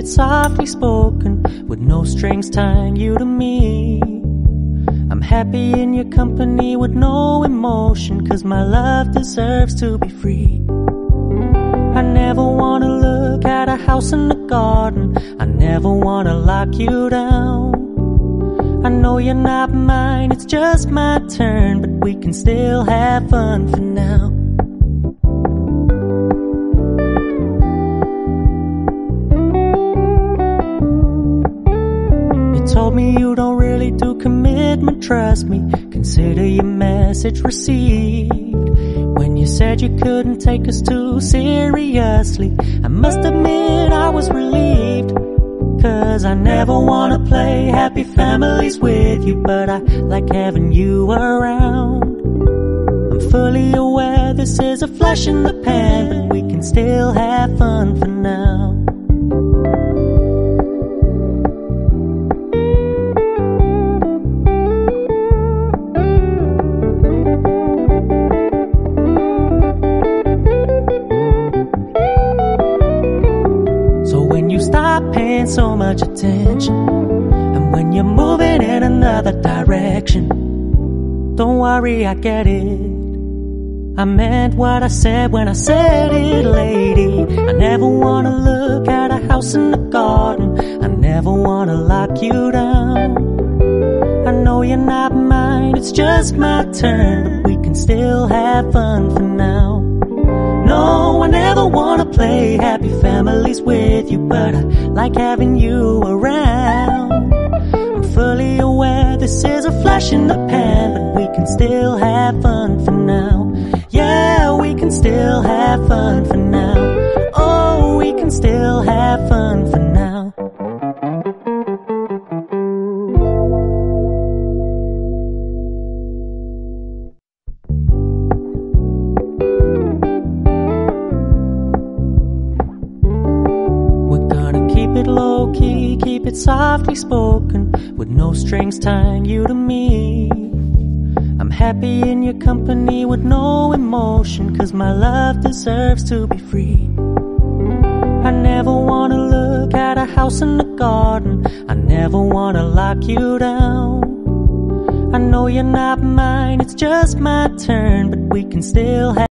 it softly spoken, with no strings tying you to me. I'm happy in your company with no emotion, 'cause my love deserves to be free. I never wanna look at a house in the garden, I never wanna lock you down. I know you're not mine, it's just my turn, but we can still have fun for now. You told me you don't really do commitment, trust me, consider your message received. When you said you couldn't take us too seriously, I must admit I was relieved. 'Cause I never wanna play happy families with you, but I like having you around. I'm fully aware this is a flash in the pan, but we can still have fun for now. Stop paying so much attention, and when you're moving in another direction, don't worry, I get it. I meant what I said when I said it, lady. I never wanna look at a house in the garden, I never wanna lock you down. I know you're not mine, it's just my turn, but we can still have fun for now. No, I never wanna play happy families with you, but I like having you around. I'm fully aware this is a flash in the pan, but we can still have fun for now. Yeah, we can still have fun for now. Oh, we can still have fun for now. Low-key, keep it softly spoken, with no strings tying you to me. I'm happy in your company with no emotion, 'cause my love deserves to be free. I never wanna look at a house in the garden, I never wanna lock you down. I know you're not mine, it's just my turn, but we can still have